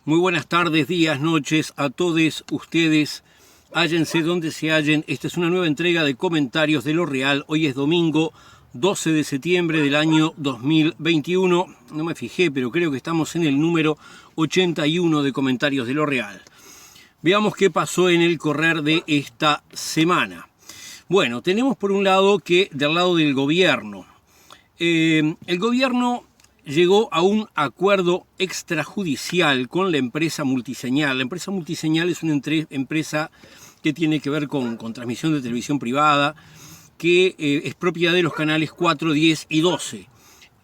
Muy buenas tardes, días, noches a todos ustedes. Hállense donde se hallen. Esta es una nueva entrega de Comentarios de lo Real. Hoy es domingo 12 de septiembre del año 2021. No me fijé, pero creo que estamos en el número 81 de Comentarios de lo Real. Veamos qué pasó en el correr de esta semana. Bueno, tenemos por un lado que del lado del gobierno. El gobierno llegó a un acuerdo extrajudicial con la empresa Multiseñal. La empresa Multiseñal es una empresa que tiene que ver con transmisión de televisión privada, que es propiedad de los canales 4, 10 y 12.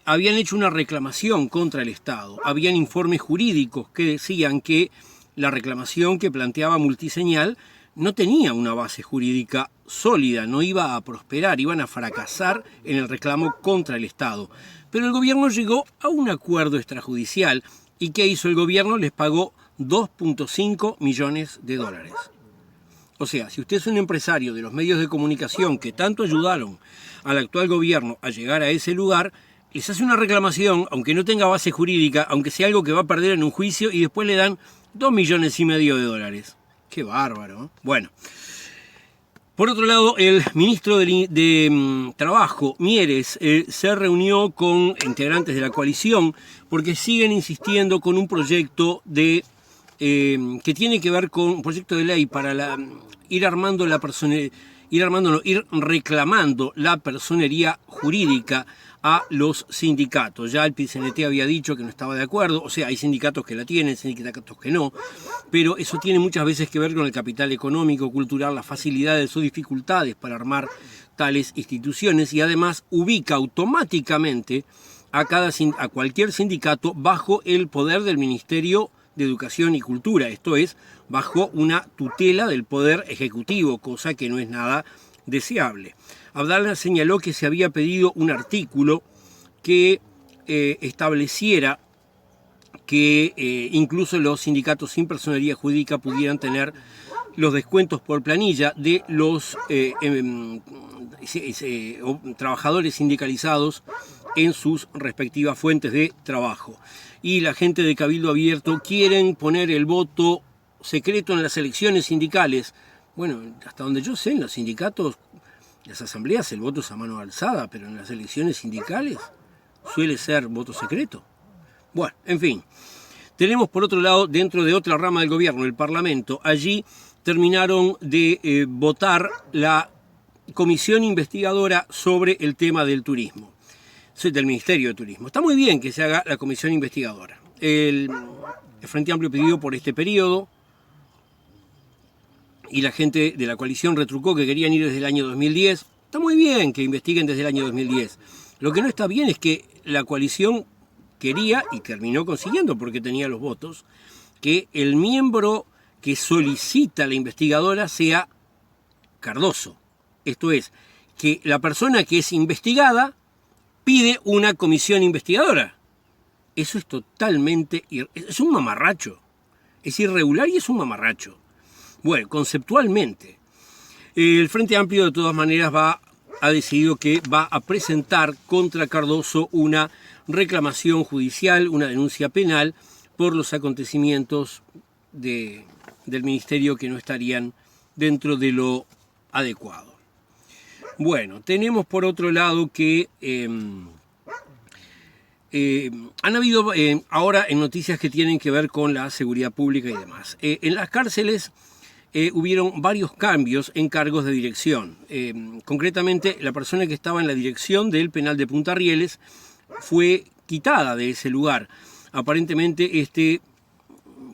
Habían hecho una reclamación contra el Estado. Habían informes jurídicos que decían que la reclamación que planteaba Multiseñal no tenía una base jurídica sólida, no iba a prosperar, iban a fracasar en el reclamo contra el Estado. Pero el gobierno llegó a un acuerdo extrajudicial. ¿Y qué hizo el gobierno? Les pagó 2.5 millones de dólares. O sea, si usted es un empresario de los medios de comunicación que tanto ayudaron al actual gobierno a llegar a ese lugar, les hace una reclamación, aunque no tenga base jurídica, aunque sea algo que va a perder en un juicio, y después le dan 2,5 millones de dólares. ¡Qué bárbaro! Bueno. Por otro lado, el ministro de Trabajo, Mieres, se reunió con integrantes de la coalición porque siguen insistiendo con un proyecto que tiene que ver con un proyecto de ley para ir reclamando la personería jurídica a los sindicatos. Ya el PCNT había dicho que no estaba de acuerdo, o sea, hay sindicatos que la tienen, sindicatos que no, pero eso tiene muchas veces que ver con el capital económico, cultural, las facilidades o dificultades para armar tales instituciones, y además ubica automáticamente a cualquier sindicato bajo el poder del Ministerio de Educación y Cultura, esto es, bajo una tutela del Poder Ejecutivo, cosa que no es nada deseable. Abdala señaló que se había pedido un artículo que estableciera que incluso los sindicatos sin personería jurídica pudieran tener los descuentos por planilla de los trabajadores sindicalizados en sus respectivas fuentes de trabajo. Y la gente de Cabildo Abierto quieren poner el voto secreto en las elecciones sindicales. Bueno, hasta donde yo sé, en los sindicatos, las asambleas, el voto es a mano alzada, pero en las elecciones sindicales suele ser voto secreto. Bueno, en fin. Tenemos por otro lado, dentro de otra rama del gobierno, el Parlamento, allí terminaron de votar la comisión investigadora sobre el tema del turismo, del Ministerio de Turismo. Está muy bien que se haga la comisión investigadora. El Frente Amplio pidió por este periodo, y la gente de la coalición retrucó que querían ir desde el año 2010. Está muy bien que investiguen desde el año 2010. Lo que no está bien es que la coalición quería, y terminó consiguiendo porque tenía los votos, que el miembro que solicita la investigadora sea Cardoso. Esto es, que la persona que es investigada pide una comisión investigadora. Eso es totalmente... es un mamarracho. Es irregular y es un mamarracho. Bueno, conceptualmente, el Frente Amplio de todas maneras ha decidido que va a presentar contra Cardoso una reclamación judicial, una denuncia penal por los acontecimientos del Ministerio que no estarían dentro de lo adecuado. Bueno, tenemos por otro lado que han habido ahora en noticias que tienen que ver con la seguridad pública y demás. En las cárceles hubieron varios cambios en cargos de dirección. Concretamente, la persona que estaba en la dirección del penal de Punta Rieles fue quitada de ese lugar. Aparentemente, este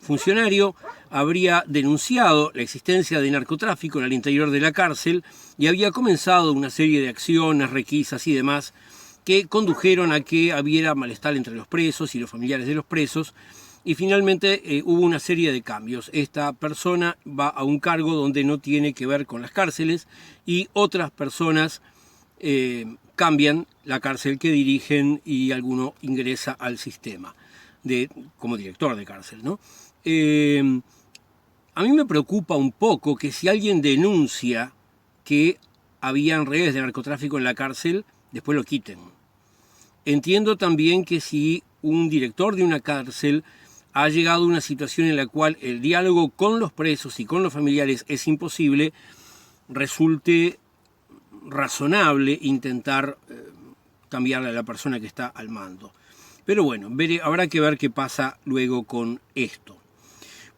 funcionario habría denunciado la existencia de narcotráfico al interior de la cárcel y había comenzado una serie de acciones, requisas y demás que condujeron a que hubiera malestar entre los presos y los familiares de los presos. Y finalmente hubo una serie de cambios. Esta persona va a un cargo donde no tiene que ver con las cárceles y otras personas cambian la cárcel que dirigen y alguno ingresa al sistema como director de cárcel, ¿no? A mí me preocupa un poco que si alguien denuncia que habían redes de narcotráfico en la cárcel, después lo quiten. Entiendo también que si un director de una cárcel ha llegado a una situación en la cual el diálogo con los presos y con los familiares es imposible, resulte razonable intentar cambiarle a la persona que está al mando. Pero bueno, habrá que ver qué pasa luego con esto.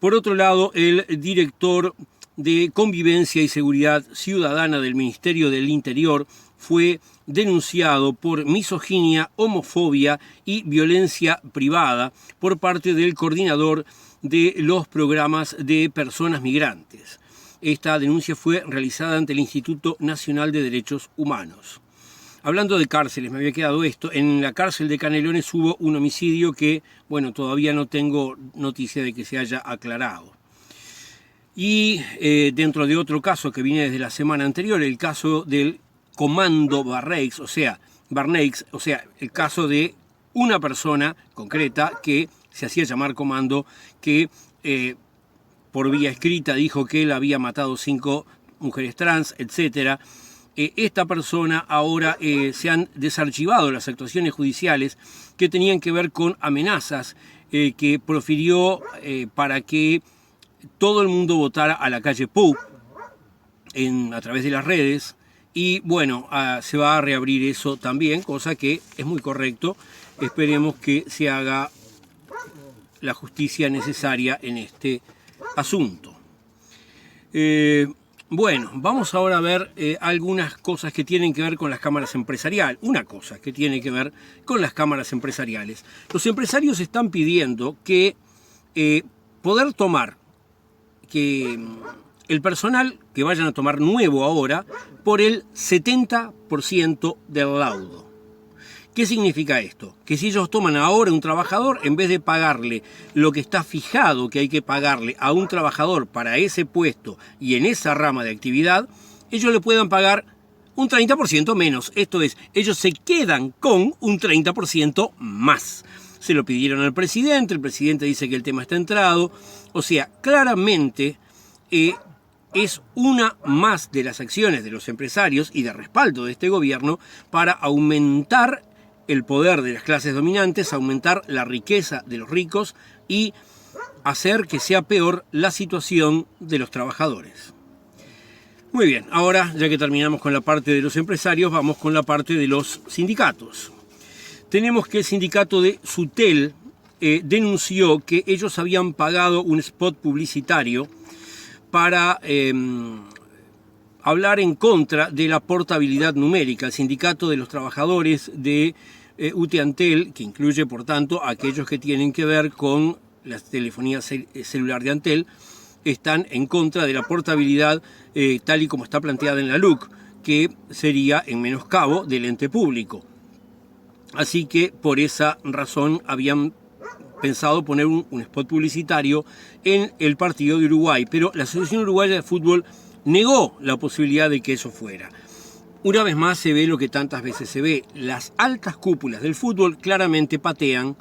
Por otro lado, el director de Convivencia y Seguridad Ciudadana del Ministerio del Interior fue denunciado por misoginia, homofobia y violencia privada por parte del coordinador de los programas de personas migrantes. Esta denuncia fue realizada ante el Instituto Nacional de Derechos Humanos. Hablando de cárceles, me había quedado esto. En la cárcel de Canelones hubo un homicidio que, bueno, todavía no tengo noticia de que se haya aclarado. Y dentro de otro caso que viene desde la semana anterior, el caso del Comando Barneix, o sea, el caso de una persona concreta que se hacía llamar Comando, que por vía escrita dijo que él había matado 5 mujeres trans, etc. Esta persona ahora se han desarchivado las actuaciones judiciales que tenían que ver con amenazas que profirió para que todo el mundo votara a la calle Pou a través de las redes. Y bueno, se va a reabrir eso también, cosa que es muy correcto. Esperemos que se haga la justicia necesaria en este asunto. Bueno, vamos ahora a ver algunas cosas que tienen que ver con las cámaras empresariales. Una cosa que tiene que ver con las cámaras empresariales. Los empresarios están pidiendo que poder tomar, que el personal que vayan a tomar nuevo ahora, por el 70% del laudo. ¿Qué significa esto? Que si ellos toman ahora un trabajador, en vez de pagarle lo que está fijado que hay que pagarle a un trabajador para ese puesto y en esa rama de actividad, ellos le puedan pagar un 30% menos. Esto es, ellos se quedan con un 30% más. Se lo pidieron al presidente, el presidente dice que el tema está entrado. O sea, claramente es una más de las acciones de los empresarios y de respaldo de este gobierno para aumentar el poder de las clases dominantes, aumentar la riqueza de los ricos y hacer que sea peor la situación de los trabajadores. Muy bien, ahora ya que terminamos con la parte de los empresarios, vamos con la parte de los sindicatos. Tenemos que el sindicato de Sutel denunció que ellos habían pagado un spot publicitario para hablar en contra de la portabilidad numérica. El sindicato de los trabajadores de UTE-Antel, que incluye por tanto a aquellos que tienen que ver con la telefonía celular de Antel, están en contra de la portabilidad tal y como está planteada en la LUC, que sería en menoscabo del ente público. Así que por esa razón habían pensado poner un spot publicitario en el partido de Uruguay, pero la Asociación Uruguaya de Fútbol negó la posibilidad de que eso fuera. Una vez más se ve lo que tantas veces se ve, las altas cúpulas del fútbol claramente patean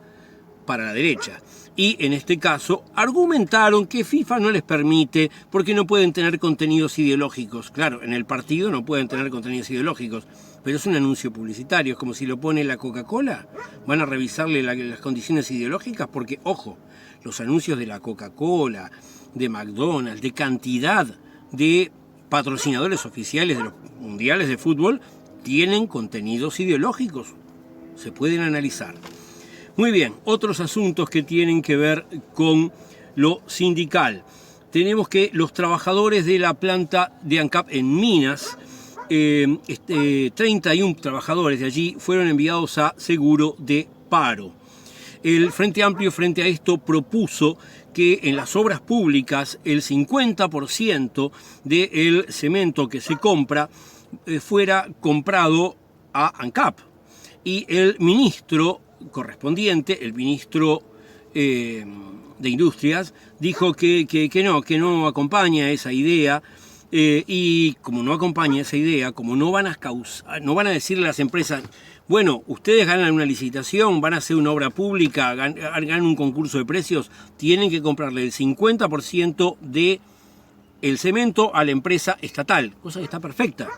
para la derecha. Y en este caso argumentaron que FIFA no les permite porque no pueden tener contenidos ideológicos. Claro, en el partido no pueden tener contenidos ideológicos, pero es un anuncio publicitario, es como si lo pone la Coca-Cola. Van a revisarle las condiciones ideológicas porque, ojo, los anuncios de la Coca-Cola, de McDonald's, de cantidad de patrocinadores oficiales de los mundiales de fútbol tienen contenidos ideológicos. Se pueden analizar. Muy bien, otros asuntos que tienen que ver con lo sindical. Tenemos que los trabajadores de la planta de ANCAP en Minas, 31 trabajadores de allí fueron enviados a seguro de paro. El Frente Amplio frente a esto propuso que en las obras públicas el 50% del cemento que se compra fuera comprado a ANCAP. Y el ministro correspondiente, el ministro de Industrias, dijo que no acompaña esa idea. Y como no acompaña esa idea, como no van a decirle a las empresas, bueno, ustedes ganan una licitación, van a hacer una obra pública, ganan un concurso de precios, tienen que comprarle el 50% del cemento a la empresa estatal, cosa que está perfecta.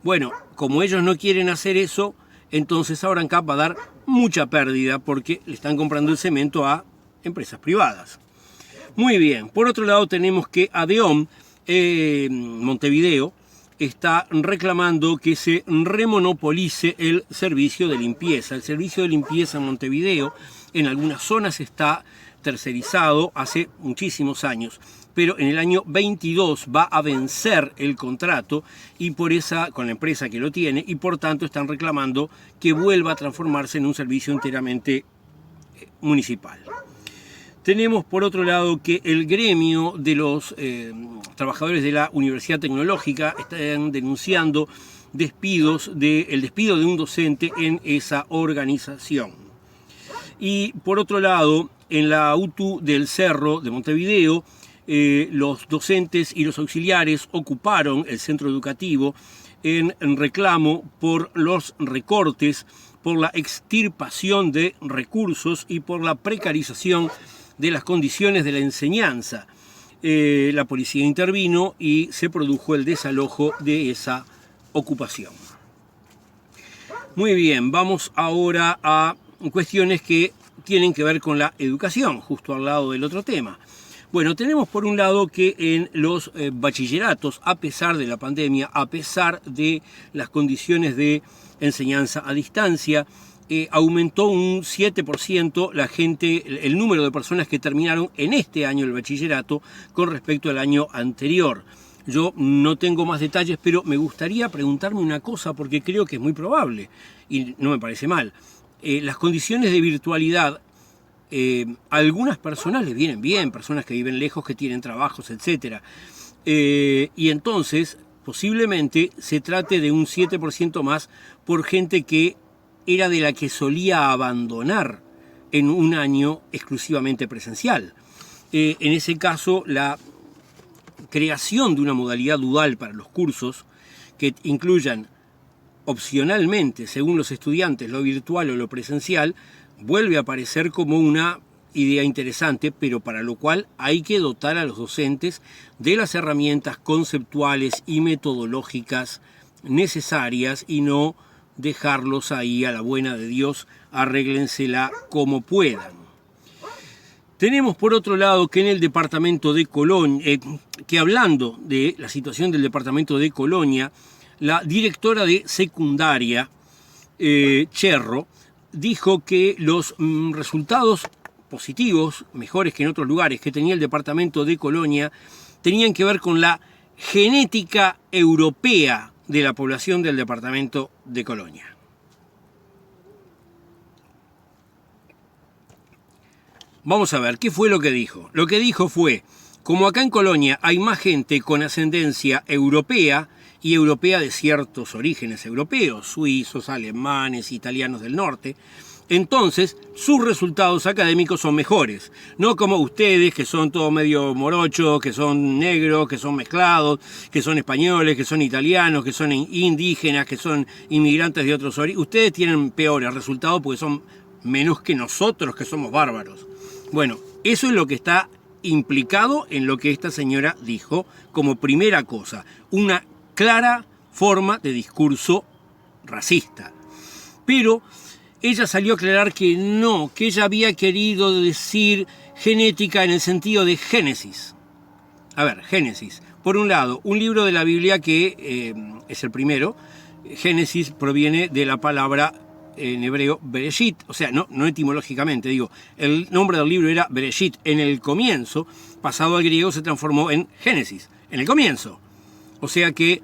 Bueno, como ellos no quieren hacer eso, entonces ahora ANCAP va a dar mucha pérdida porque le están comprando el cemento a empresas privadas. Muy bien, por otro lado tenemos que ADEOM, Montevideo, está reclamando que se remonopolice el servicio de limpieza. El servicio de limpieza en Montevideo en algunas zonas está tercerizado hace muchísimos años, pero en el año 22 va a vencer el contrato y con la empresa que lo tiene, y por tanto están reclamando que vuelva a transformarse en un servicio enteramente municipal. Tenemos por otro lado que el gremio de los trabajadores de la Universidad Tecnológica están denunciando el despido de un docente en esa organización. Y por otro lado, en la UTU del Cerro de Montevideo, los docentes y los auxiliares ocuparon el centro educativo en reclamo por los recortes, por la extirpación de recursos y por la precarización de las condiciones de la enseñanza. La policía intervino y se produjo el desalojo de esa ocupación. Muy bien, vamos ahora a cuestiones que tienen que ver con la educación, justo al lado del otro tema. Bueno, tenemos por un lado que en los bachilleratos, a pesar de la pandemia, a pesar de las condiciones de enseñanza a distancia, aumentó un 7% el número de personas que terminaron en este año el bachillerato con respecto al año anterior. Yo no tengo más detalles, pero me gustaría preguntarme una cosa porque creo que es muy probable y no me parece mal. Las condiciones de virtualidad, a algunas personas les vienen bien, personas que viven lejos, que tienen trabajos, etc. Y entonces posiblemente se trate de un 7% más por gente que era de la que solía abandonar en un año exclusivamente presencial. En ese caso, la creación de una modalidad dual para los cursos que incluyan opcionalmente, según los estudiantes, lo virtual o lo presencial, vuelve a aparecer como una idea interesante, pero para lo cual hay que dotar a los docentes de las herramientas conceptuales y metodológicas necesarias y no dejarlos ahí a la buena de Dios, arréglensela como puedan. Tenemos por otro lado que en el departamento de Colonia, que hablando de la situación del departamento de Colonia, la directora de secundaria, Cherro, dijo que los resultados positivos, mejores que en otros lugares, que tenía el departamento de Colonia, tenían que ver con la genética europea de la población del departamento de Colonia. Vamos a ver, ¿qué fue lo que dijo? Lo que dijo fue, como acá en Colonia hay más gente con ascendencia europea y europea de ciertos orígenes europeos, suizos, alemanes, italianos del norte, entonces sus resultados académicos son mejores, no como ustedes que son todo medio morochos, que son negros, que son mezclados, que son españoles, que son italianos, que son indígenas, que son inmigrantes de otros orígenes. Ustedes tienen peores resultados porque son menos que nosotros que somos bárbaros. Bueno, eso es lo que está implicado en lo que esta señora dijo como primera cosa, una clara forma de discurso racista. Pero ella salió a aclarar que no, que ella había querido decir genética en el sentido de Génesis. A ver, Génesis. Por un lado, un libro de la Biblia que es el primero. Génesis proviene de la palabra en hebreo Bereshit, o sea, no etimológicamente, digo, el nombre del libro era Bereshit en el comienzo, pasado al griego se transformó en Génesis, en el comienzo. O sea que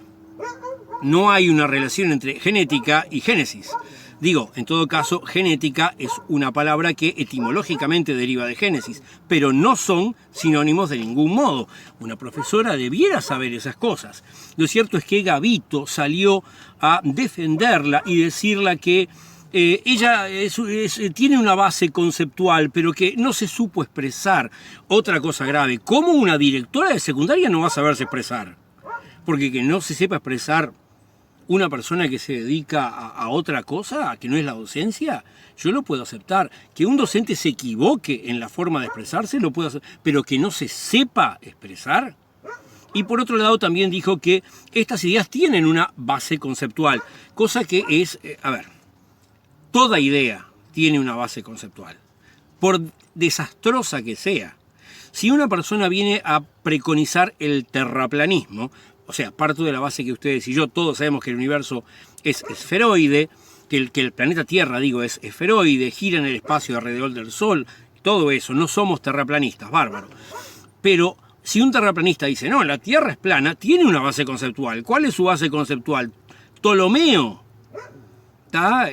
no hay una relación entre genética y Génesis. Digo, en todo caso, genética es una palabra que etimológicamente deriva de Génesis, pero no son sinónimos de ningún modo. Una profesora debiera saber esas cosas. Lo cierto es que Gavito salió a defenderla y decirle que ella tiene una base conceptual, pero que no se supo expresar. Otra cosa grave, ¿cómo una directora de secundaria no va a saberse expresar? Porque que no se sepa expresar una persona que se dedica a otra cosa, que no es la docencia, yo lo puedo aceptar. Que un docente se equivoque en la forma de expresarse, lo puedo aceptar, pero que no se sepa expresar. Y por otro lado también dijo que estas ideas tienen una base conceptual, cosa que es, toda idea tiene una base conceptual. por desastrosa que sea. Si una persona viene a preconizar el terraplanismo, o sea, parto de la base que ustedes y yo todos sabemos que el universo es esferoide, que el planeta Tierra, digo, es esferoide, gira en el espacio alrededor del Sol, todo eso, no somos terraplanistas, bárbaro. Pero si un terraplanista dice, no, la Tierra es plana, tiene una base conceptual. ¿Cuál es su base conceptual? Ptolomeo, ¿está?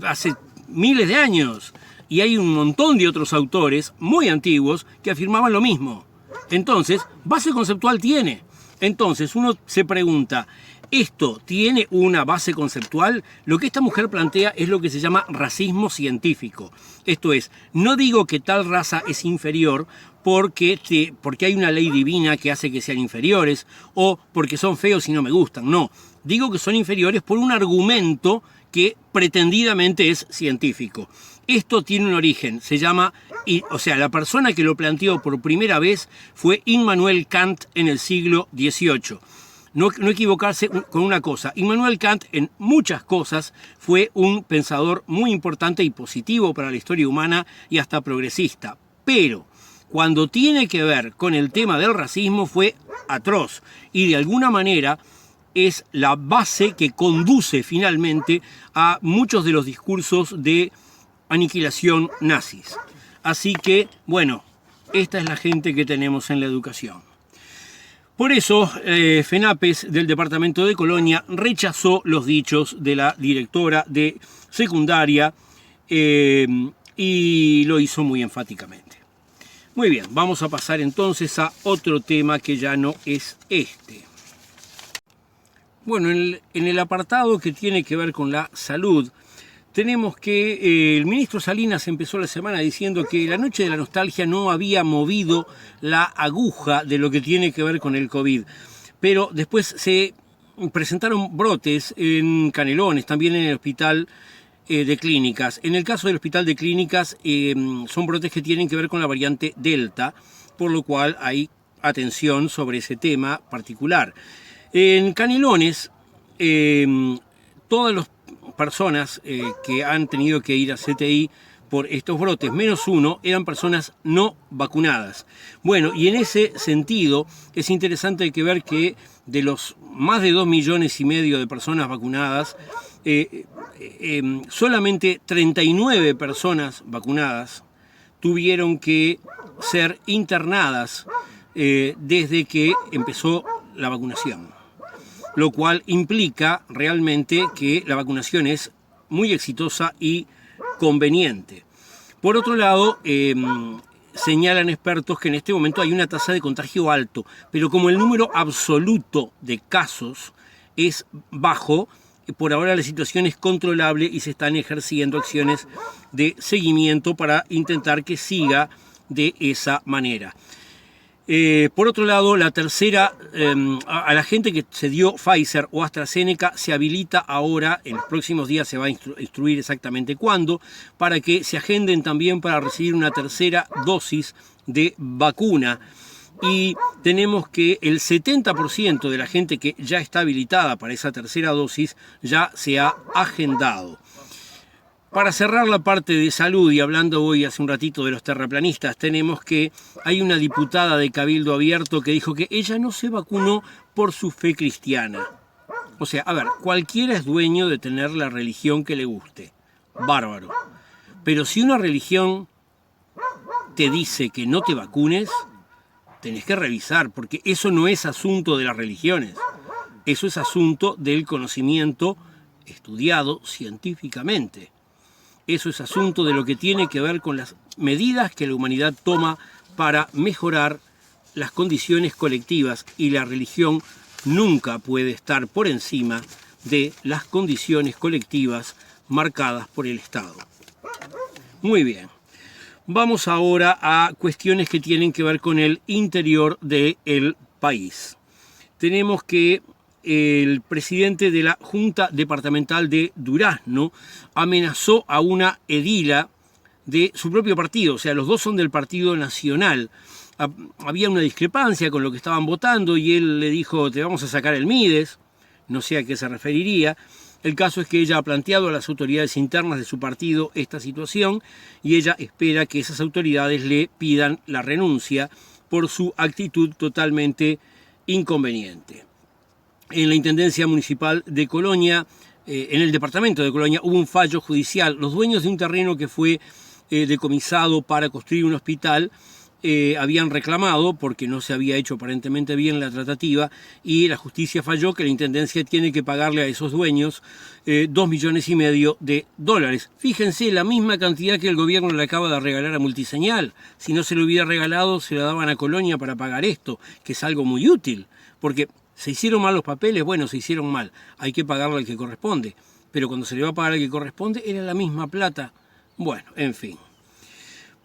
Hace miles de años. Y hay un montón de otros autores muy antiguos que afirmaban lo mismo. Entonces, base conceptual tiene. Entonces, uno se pregunta, ¿esto tiene una base conceptual? Lo que esta mujer plantea es lo que se llama racismo científico. Esto es, no digo que tal raza es inferior porque hay una ley divina que hace que sean inferiores o porque son feos y no me gustan. No, digo que son inferiores por un argumento que pretendidamente es científico. Esto tiene un origen, se llama, la persona que lo planteó por primera vez fue Immanuel Kant en el siglo XVIII. No equivocarse con una cosa, Immanuel Kant en muchas cosas fue un pensador muy importante y positivo para la historia humana y hasta progresista, pero cuando tiene que ver con el tema del racismo fue atroz y de alguna manera es la base que conduce finalmente a muchos de los discursos de aniquilación nazis. Así que, bueno, esta es la gente que tenemos en la educación. Por eso, FENAPES del departamento de Colonia rechazó los dichos de la directora de secundaria y lo hizo muy enfáticamente. Muy bien, vamos a pasar entonces a otro tema que ya no es este. Bueno, en el apartado que tiene que ver con la salud, tenemos que el ministro Salinas empezó la semana diciendo que la noche de la nostalgia no había movido la aguja de lo que tiene que ver con el COVID. Pero después se presentaron brotes en Canelones, también en el hospital de Clínicas. En el caso del hospital de Clínicas son brotes que tienen que ver con la variante Delta, por lo cual hay atención sobre ese tema particular. En Canelones, todas las personas que han tenido que ir a CTI por estos brotes, menos uno, eran personas no vacunadas. Bueno, y en ese sentido es interesante que ver que de los más de 2,5 millones de personas vacunadas, solamente 39 personas vacunadas tuvieron que ser internadas desde que empezó la vacunación. Lo cual implica realmente que la vacunación es muy exitosa y conveniente. Por otro lado, señalan expertos que en este momento hay una tasa de contagio alto, pero como el número absoluto de casos es bajo, por ahora la situación es controlable y se están ejerciendo acciones de seguimiento para intentar que siga de esa manera. Por otro lado, la tercera, a la gente que se dio Pfizer o AstraZeneca se habilita ahora, en los próximos días se va a instruir exactamente cuándo, para que se agenden también para recibir una tercera dosis de vacuna. Y tenemos que el 70% de la gente que ya está habilitada para esa tercera dosis ya se ha agendado. Para cerrar la parte de salud, y hablando hoy hace un ratito de los terraplanistas, tenemos que hay una diputada de Cabildo Abierto que dijo que ella no se vacunó por su fe cristiana. O sea, a ver, cualquiera es dueño de tener la religión que le guste. Bárbaro. Pero si una religión te dice que no te vacunes, tenés que revisar, porque eso no es asunto de las religiones. Eso es asunto del conocimiento estudiado científicamente. Eso es asunto de lo que tiene que ver con las medidas que la humanidad toma para mejorar las condiciones colectivas, y la religión nunca puede estar por encima de las condiciones colectivas marcadas por el Estado. Muy bien. Vamos ahora a cuestiones que tienen que ver con el interior del país. Tenemos que el presidente de la Junta Departamental de Durazno amenazó a una edila de su propio partido, o sea, los dos son del Partido Nacional. Había una discrepancia con lo que estaban votando y él le dijo, te vamos a sacar el Mides, no sé a qué se referiría, El caso es que ella ha planteado a las autoridades internas de su partido esta situación y ella espera que esas autoridades le pidan la renuncia por su actitud totalmente inconveniente. En la Intendencia Municipal de Colonia, en el departamento de Colonia, hubo un fallo judicial. Los dueños de un terreno que fue decomisado para construir un hospital habían reclamado, porque no se había hecho aparentemente bien la tratativa, y la justicia falló que la Intendencia tiene que pagarle a esos dueños $2,5 millones de dólares. Fíjense, la misma cantidad que el gobierno le acaba de regalar a Multiseñal. Si no se lo hubiera regalado, se la daban a Colonia para pagar esto, que es algo muy útil, porque se hicieron mal los papeles, bueno, se hicieron mal, hay que pagarle al que corresponde, pero cuando se le va a pagar al que corresponde, era la misma plata. Bueno, en fin.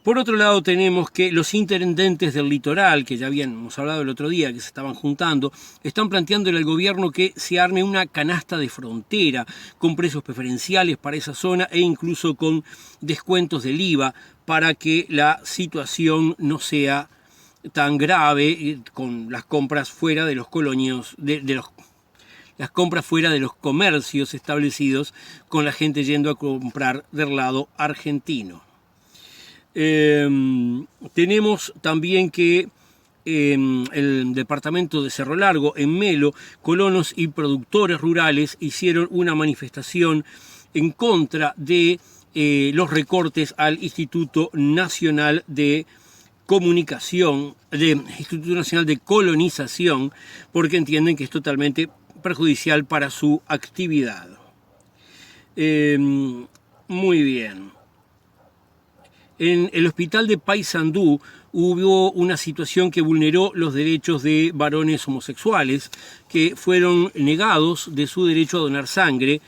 Por otro lado tenemos que los intendentes del litoral, que ya habíamos hablado el otro día, que se estaban juntando, están planteándole al gobierno que se arme una canasta de frontera con precios preferenciales para esa zona e incluso con descuentos del IVA para que la situación no sea tan grave con las compras fuera de los colonios, las compras fuera de los comercios establecidos con la gente yendo a comprar del lado argentino. Tenemos también que el departamento de Cerro Largo, en Melo, colonos y productores rurales hicieron una manifestación en contra de los recortes al Instituto Nacional de Comunicación, Instituto Nacional de Colonización, porque entienden que es totalmente perjudicial para su actividad. Muy bien. En el hospital de Paysandú hubo una situación que vulneró los derechos de varones homosexuales que fueron negados de su derecho a donar sangre,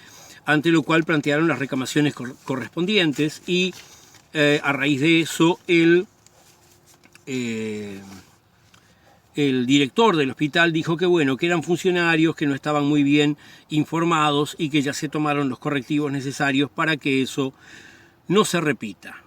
ante lo cual plantearon las reclamaciones correspondientes y a raíz de eso el director del hospital dijo que bueno, que eran funcionarios que no estaban muy bien informados y que ya se tomaron los correctivos necesarios para que eso no se repita.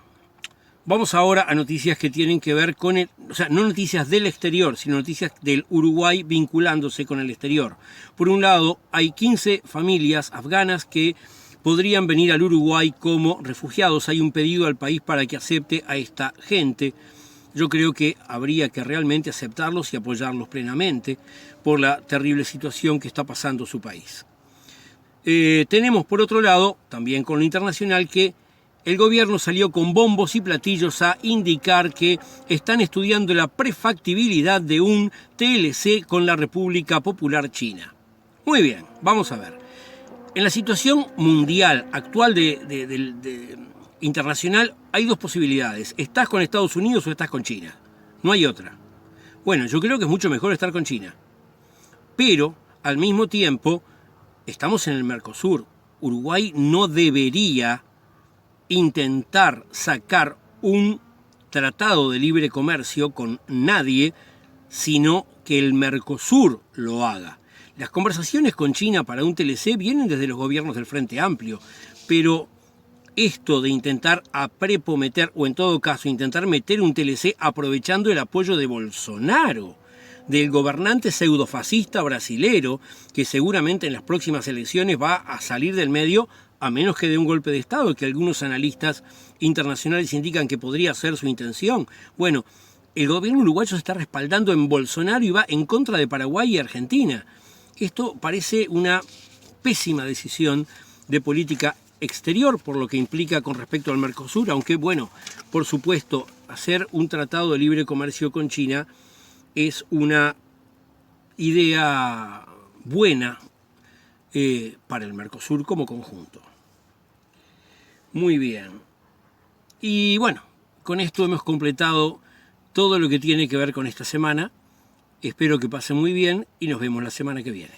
Vamos ahora a noticias que tienen que ver con no noticias del exterior, sino noticias del Uruguay vinculándose con el exterior. Por un lado, hay 15 familias afganas que podrían venir al Uruguay como refugiados. Hay un pedido al país para que acepte a esta gente. Yo creo que habría que realmente aceptarlos y apoyarlos plenamente por la terrible situación que está pasando su país. Tenemos, por otro lado, también con lo internacional, que el gobierno salió con bombos y platillos a indicar que están estudiando la prefactibilidad de un TLC con la República Popular China. Muy bien, vamos a ver. En la situación mundial actual internacional hay dos posibilidades. ¿Estás con Estados Unidos o estás con China? No hay otra. Bueno, yo creo que es mucho mejor estar con China. Pero, al mismo tiempo, estamos en el Mercosur. Uruguay no debería intentar sacar un tratado de libre comercio con nadie, sino que el Mercosur lo haga. Las conversaciones con China para un TLC vienen desde los gobiernos del Frente Amplio, pero esto de intentar prepometer, o en todo caso intentar meter un TLC aprovechando el apoyo de Bolsonaro, del gobernante pseudofascista brasilero, que seguramente en las próximas elecciones va a salir del medio, a menos que dé un golpe de Estado, que algunos analistas internacionales indican que podría ser su intención. Bueno, el gobierno uruguayo se está respaldando en Bolsonaro y va en contra de Paraguay y Argentina. Esto parece una pésima decisión de política exterior, por lo que implica con respecto al Mercosur, aunque, bueno, por supuesto, hacer un tratado de libre comercio con China es una idea buena para el Mercosur como conjunto. Muy bien. Y bueno, con esto hemos completado todo lo que tiene que ver con esta semana. Espero que pasen muy bien y nos vemos la semana que viene.